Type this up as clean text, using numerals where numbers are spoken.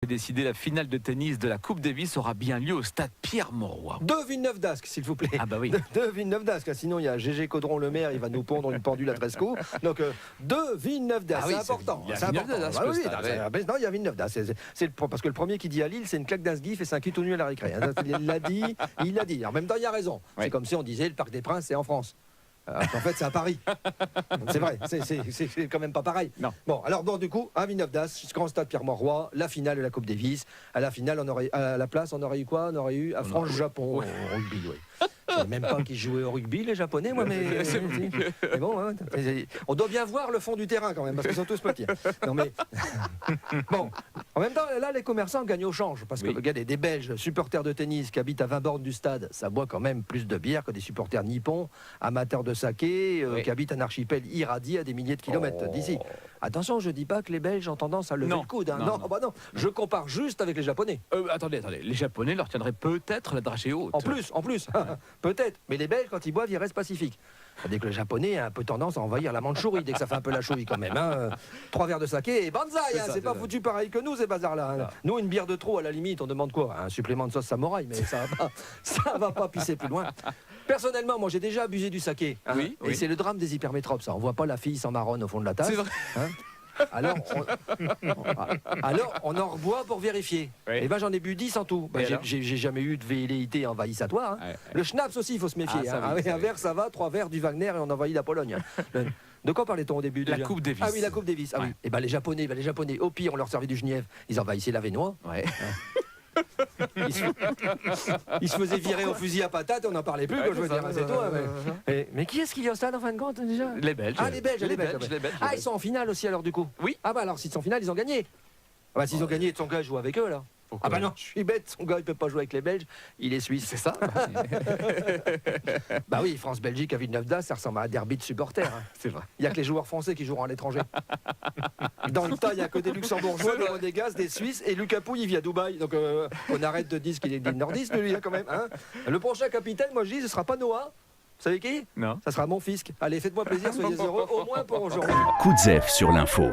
décidé, la finale de tennis de la Coupe Davis aura bien lieu au stade Pierre-Mauroy. De Villeneuve-d'Ascq, s'il vous plaît. Ah bah oui. De Villeneuve-d'Ascq. Sinon, il y a Gégé Caudron le maire, il va nous pondre une pendule à Tresco. Donc, de Villeneuve-d'Ascq. Ah oui, c'est important. il y a C'est important. Villeneuve-d'Ascq, Bah le oui, stade, non, il y a Villeneuve-d'Ascq. Parce que le premier qui dit à Lille, c'est une claque d'Asgif et c'est un cul tout nu à la récré. Il l'a dit, il l'a dit. En même temps, il a raison. Oui. C'est comme si on disait le Parc des Princes, c'est en France. En fait, c'est à Paris. C'est vrai, c'est quand même pas pareil. Non. Bon, alors bon, du coup, à Villeneuve-d'Ascq, grand stade Pierre-Mauroy, la finale de la Coupe Davis. À la finale, à la place, on aurait eu quoi? On aurait eu à France-Japon au rugby, oui. Je savais même pas qu'ils jouaient au rugby, les Japonais, moi, mais bon, hein, on doit bien voir le fond du terrain quand même, parce qu'ils sont tous petits. Non mais bon, en même temps, là, les commerçants gagnent au change, parce que regardez, des Belges supporters de tennis qui habitent à 20 bornes du stade, ça boit quand même plus de bière que des supporters nippons, amateurs de saké, qui habitent un archipel irradié à des milliers de kilomètres d'ici. Attention, je dis pas que les Belges ont tendance à lever le coude. Hein. Non, bah non, je compare juste avec les Japonais. Attendez, les Japonais leur tiendraient peut-être la dragée haute. En plus, peut-être. Mais les Belges, quand ils boivent, ils restent pacifiques. Tandis que le Japonais a un peu tendance à envahir la Mandchourie dès que ça fait un peu la chouille quand même. Hein. 3 verres de saké et banzai, c'est pas foutu pareil que nous ces bazars-là. Hein. Nous, une bière de trop, à la limite, on demande quoi? Un supplément de sauce samouraï, mais ça va pas pisser plus loin. Personnellement, moi j'ai déjà abusé du saké. Hein, et c'est le drame des hypermétropes, ça. On voit pas la fille sans marronne au fond de la tasse. C'est vrai. Hein. Alors, on en reboit pour vérifier. Et ben j'en ai bu 10 en tout. J'ai jamais eu de velléité envahissatoire. Hein. Le schnapps aussi, il faut se méfier. Un verre, ça va. 3 verres, du Wagner et on envahit la Pologne. De quoi parlait-on au début? La Coupe Davis. Ah oui, la Coupe Davis. Ah oui. Et ben les Japonais, au pire, on leur servait du genièvre. Ils envahissaient la Vénois. Ouais. Il se faisait virer au fusil à patate, on n'en parlait plus, je veux dire, c'est tout. Mais qui est-ce qui vient au stade en fin de compte déjà? Les Belges. Ah, les Belges. Ah, ils sont en finale aussi alors du coup? Oui. Ah bah alors s'ils sont en finale, ils ont gagné. Ah bah s'ils ont gagné, son gars joue avec eux alors. Ah bah non, je suis bête, son gars il peut pas jouer avec les Belges, il est suisse. C'est ça? Bah oui, France-Belgique à Villeneuve-d'Ascq, ça ressemble à un derby de supporters. Hein. C'est vrai. Il n'y a que les joueurs français qui joueront à l'étranger. Dans le tas, il n'y a que des Luxembourgeois, des Monégasques, des Suisses, et Lucas Pouille, il vit à Dubaï. Donc on arrête de dire qu'il est nordiste, lui, quand même. Hein. Le prochain capitaine, moi je dis, ce sera pas Noah. Vous savez qui? Non. Ça sera mon fisc. Allez, faites-moi plaisir, soyez heureux, au moins pour aujourd'hui. Coup de zef sur l'info.